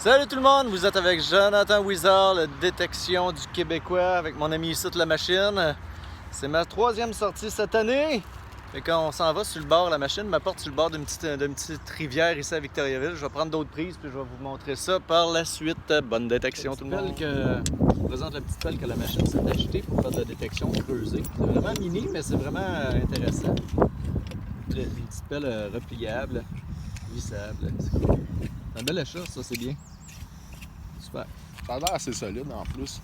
Salut tout le monde, vous êtes avec Jonathan Wizard, la détection du Québécois, avec mon ami ici de la machine. C'est ma troisième sortie cette année. Et quand on s'en va sur le bord, la machine m'apporte sur le bord d'une petite rivière ici à Victoriaville. Je vais prendre d'autres prises puis je vais vous montrer ça par la suite. Bonne détection tout le monde. Je vous présente la petite pelle que la machine s'est achetée pour faire de la détection creusée. C'est vraiment mini, mais c'est vraiment intéressant. Une petite pelle repliable, vissable. C'est cool. Un bel achat, ça c'est bien. Super. Ça a l'air assez solide en plus.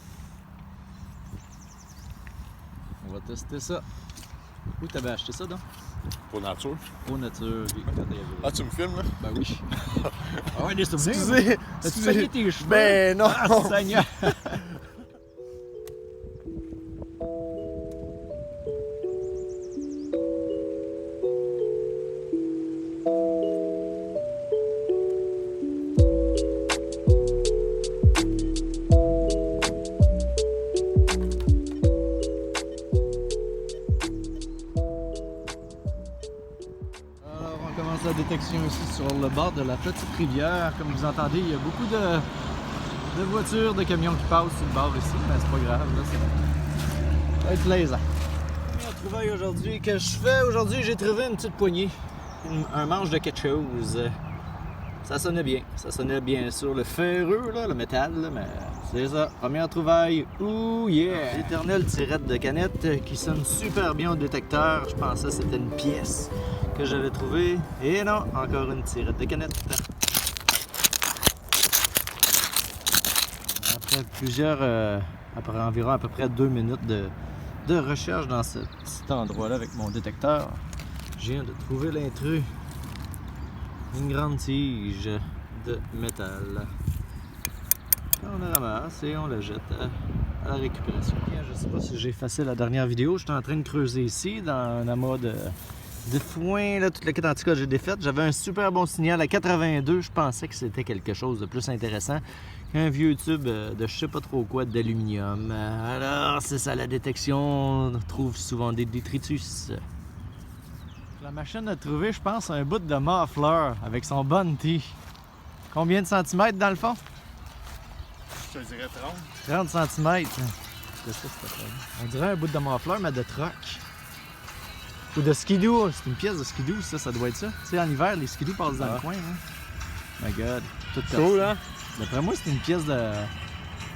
On va tester ça. Où t'avais acheté ça donc? Pour nature. Pro Nature. Ah, tu me filmes là? Ben oui. Ah ouais, des souvenirs. Excusez! T'as-tu saigné tes cheveux? Ben non! Ah, Seigneur! La détection ici sur le bord de la petite rivière. Comme vous entendez, il y a beaucoup de voitures, de camions qui passent sur le bord ici, mais c'est pas grave, là, ça va être plaisant. La trouvaille aujourd'hui que je fais aujourd'hui, j'ai trouvé une petite poignée, un manche de quelque chose. Ça sonnait bien sur le ferreux, là, le métal, là, mais c'est ça. Première trouvaille, ouh yeah! L'éternelle tirette de canette qui sonne super bien au détecteur. Je pensais que c'était une pièce que j'avais trouvée. Et non, encore une tirette de canette. Après environ à peu près 2 minutes de recherche dans ce petit endroit-là avec mon détecteur, je viens de trouver l'intrus. Une grande tige de métal. On la ramasse et on la jette à la récupération. Je ne sais pas si j'ai effacé la dernière vidéo. J'étais en train de creuser ici dans la mode de foin, là, toute la quête en tout cas j'ai défaite. J'avais un super bon signal à 82. Je pensais que c'était quelque chose de plus intéressant qu'un vieux tube de je sais pas trop quoi d'aluminium. Alors c'est ça la détection. On trouve souvent des détritus. La machine a trouvé, je pense, un bout de muffler avec son bounty. Combien de centimètres dans le fond? Je te dirais 30 30. cm. C'est ça, on dirait un bout de muffler, mais de truck. Ou de skidoo. C'est une pièce de skidoo, ça doit être ça. Tu sais, en hiver, les skidoo passent dans le coin. Hein? My God. Tout cool, hein? D'après moi, c'est une pièce de.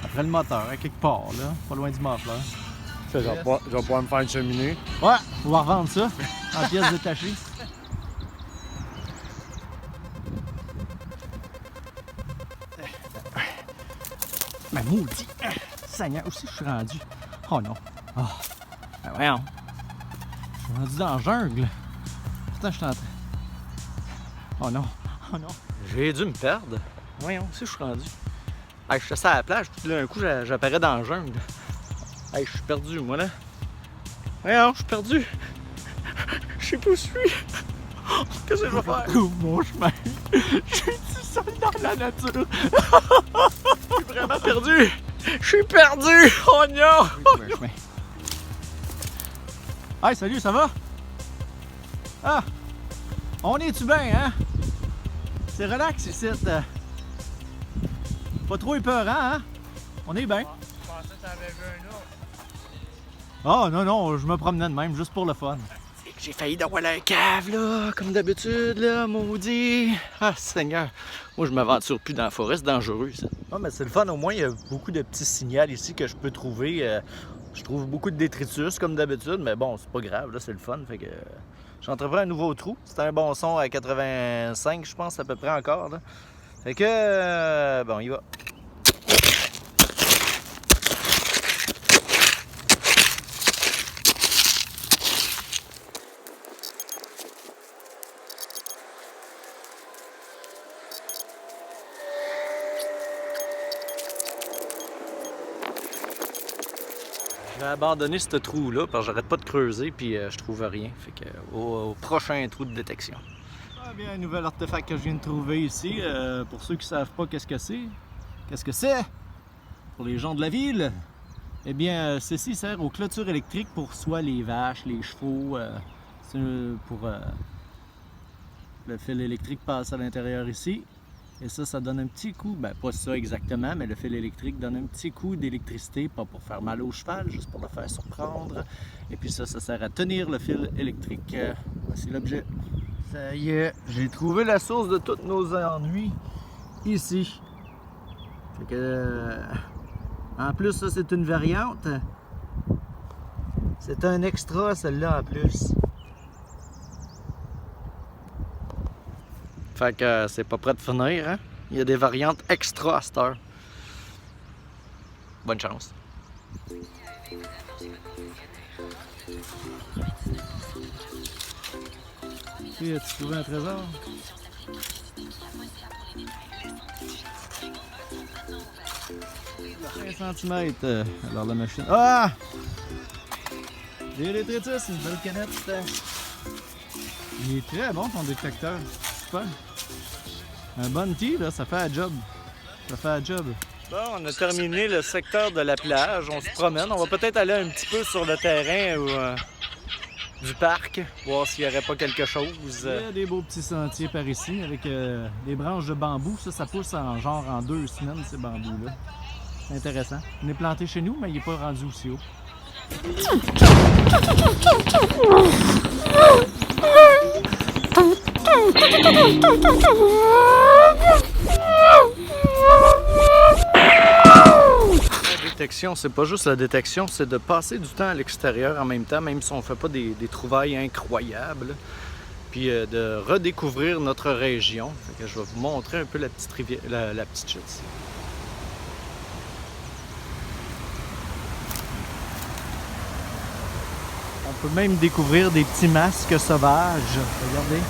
Après le moteur, à quelque part, là. Pas loin du muffler. Je vais pouvoir me faire une cheminée. Ouais, on va revendre ça en pièces détachées. Mais maudit! Seigneur, où c'est que je suis rendu? Oh non! Oh! Ben voyons! Je suis rendu dans la jungle! Pourtant, je suis en train... Oh non! Oh non! J'ai dû me perdre! Voyons, où c'est que je suis rendu? Hey, je suis à la plage, puis d'un coup, j'apparais dans la jungle. Hey, je suis perdu, moi, là! Voyons, je suis perdu! Je sais pas où je suis! Qu'est-ce que je vais faire? Je trouve mon chemin! Je suis tout seul dans la nature! Je suis vraiment perdu! Je suis perdu! Oh non! Oh non. Hey, salut, ça va? Ah! On est-tu bien, hein? C'est relax ici. Pas trop épeurant, hein? On est bien. Je pensais que t'avais vu un autre. Oh non, non, je me promenais de même, juste pour le fun. J'ai failli d'avoir la cave, là, comme d'habitude, là, maudit. Ah, Seigneur. Moi, je m'aventure plus dans la forêt, c'est dangereux, ça. Ah, mais c'est le fun, au moins, il y a beaucoup de petits signaux ici que je peux trouver. Je trouve beaucoup de détritus, comme d'habitude, mais bon, c'est pas grave, là, c'est le fun, fait que... J'entreprends un nouveau trou. C'était un bon son à 85, je pense, à peu près encore, là. Fait que... bon, il va. Je vais abandonner ce trou-là parce que j'arrête pas de creuser puis je trouve rien. Fait que au prochain trou de détection. Ah bien, un nouvel artefact que je viens de trouver ici. Pour ceux qui savent pas qu'est-ce que c'est pour les gens de la ville, eh bien ceci sert aux clôtures électriques pour soit les vaches, les chevaux, pour le fil électrique passe à l'intérieur ici. Et ça donne un petit coup, ben pas ça exactement, mais le fil électrique donne un petit coup d'électricité, pas pour faire mal au cheval, juste pour le faire surprendre. Et puis ça sert à tenir le fil électrique. Voici l'objet. Ça y est, j'ai trouvé la source de tous nos ennuis ici. Fait que, en plus, ça c'est une variante. C'est un extra, celle-là, en plus. Fait que c'est pas prêt de finir, hein? Il y a des variantes extra à cette heure. Bonne chance. Tu as-tu trouvé un trésor? 5 cm. Alors la machine... Ah! Des détritus, une belle canette. Il est très bon ton détecteur. Super. Un Bounty, là, ça fait la job. Ça fait la job. Bon, on a terminé le secteur de la plage. On se promène. On va peut-être aller un petit peu sur le terrain du parc, voir s'il n'y aurait pas quelque chose. Il y a des beaux petits sentiers par ici avec des branches de bambou. Ça pousse en 2 semaines, ces bambous-là. C'est intéressant. On est planté chez nous, mais il n'est pas rendu aussi haut. La détection, c'est pas juste la détection, c'est de passer du temps à l'extérieur en même temps, même si on ne fait pas des trouvailles incroyables, puis de redécouvrir notre région. Fait que je vais vous montrer un peu la petite rivière, la petite chute ici. On peut même découvrir des petits masques sauvages. Regardez.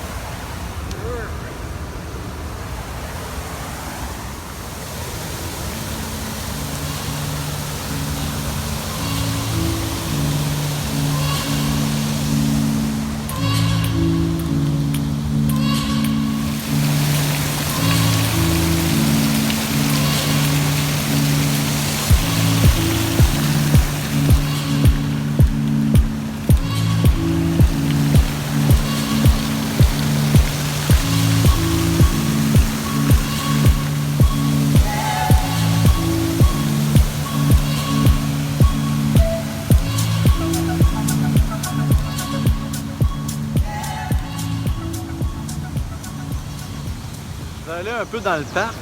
Je vais aller un peu dans le parc,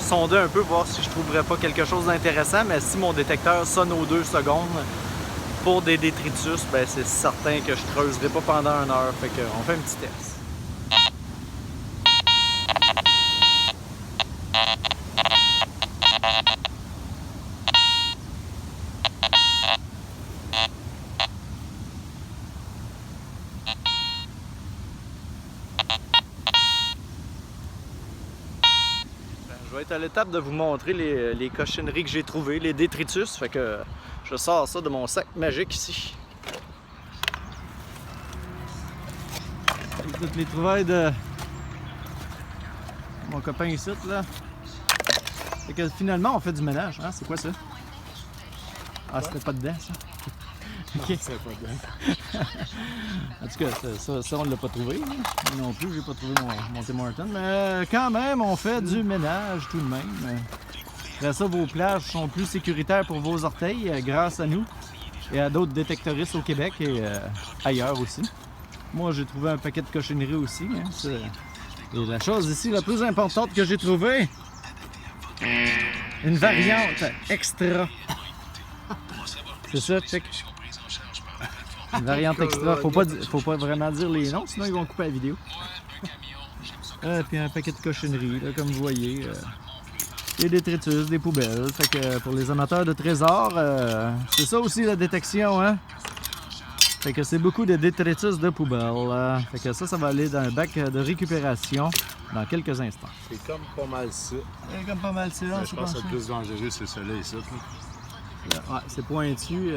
sonder un peu, voir si je trouverais pas quelque chose d'intéressant, mais si mon détecteur sonne aux 2 secondes pour des détritus, ben c'est certain que je creuserai pas pendant 1 heure. Fait qu'on fait un petit test. Je vais être à l'étape de vous montrer les cochonneries que j'ai trouvées, les détritus. Fait que je sors ça de mon sac magique ici. Toutes les trouvailles de mon copain ici, là. Fait que finalement, on fait du ménage. Hein? C'est quoi ça? Ah, c'était pas dedans, ça? Ok. C'est pas bien. En tout cas, ça on ne l'a pas trouvé. Hein? Non plus, j'ai pas trouvé mon Tim Hortons. Mais quand même, on fait du ménage tout de même. Après ça, vos plages sont plus sécuritaires pour vos orteils grâce à nous et à d'autres détectoristes au Québec et ailleurs aussi. Moi, j'ai trouvé un paquet de cochonneries aussi. Hein? Et la chose ici la plus importante que j'ai trouvée, une variante extra. C'est ça, check. Une variante extra. Faut pas vraiment dire les noms, sinon ils vont couper la vidéo. Puis un paquet de cochonneries, là, comme vous voyez. Des détritus, des poubelles. Fait que pour les amateurs de trésors, c'est ça aussi la détection, hein? Fait que c'est beaucoup de détritus de poubelles. Fait que ça va aller dans un bac de récupération dans quelques instants. C'est comme pas mal ça. C'est comme pas mal ça. Je pense que le plus dangereux, c'est celui-là ici. Ouais, c'est pointu.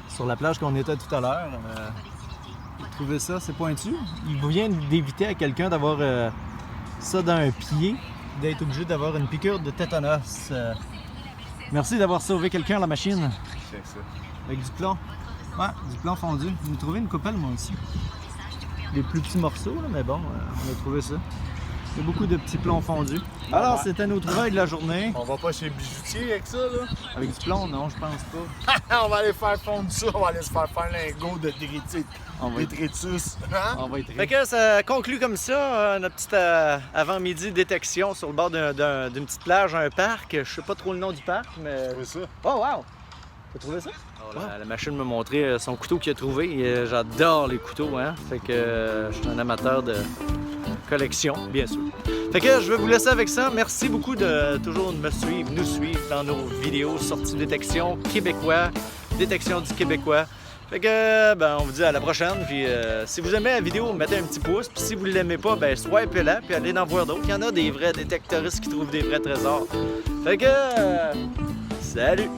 Sur la plage qu'on était tout à l'heure, vous trouvez ça, c'est pointu. Il vient d'éviter à quelqu'un d'avoir ça dans un pied, d'être obligé d'avoir une piqûre de tétanos. Merci d'avoir sauvé quelqu'un à la machine. C'est ça. Avec du plomb. Ouais, du plomb fondu. J'ai trouvé une coupelle, moi aussi. Des plus petits morceaux, là, mais bon, on a trouvé ça. Il y a beaucoup de petits plombs fondus. Alors, Ouais. c'était nos trouvailles de la journée. On va pas chez le bijoutier avec ça, là? Avec du plomb, non, je pense pas. On va aller faire fondre ça, on va aller se faire un lingot de On va être- détritus. Hein? On va être... Fait que ça conclut comme ça, notre petite avant-midi détection sur le bord d'une petite plage, un parc. Je sais pas trop le nom du parc, mais... C'est ça. Oh, wow! T'as trouvé ça? La machine m'a montré son couteau qu'il a trouvé. J'adore les couteaux, hein? Fait que je suis un amateur de collection, bien sûr. Fait que je vais vous laisser avec ça. Merci beaucoup de toujours nous suivre dans nos vidéos sorties détection québécois, détection du Québécois. Fait que, ben, on vous dit à la prochaine. Puis si vous aimez la vidéo, mettez un petit pouce. Puis si vous ne l'aimez pas, ben, swipez-la. Puis allez en voir d'autres. Il y en a des vrais détectoristes qui trouvent des vrais trésors. Fait que, salut!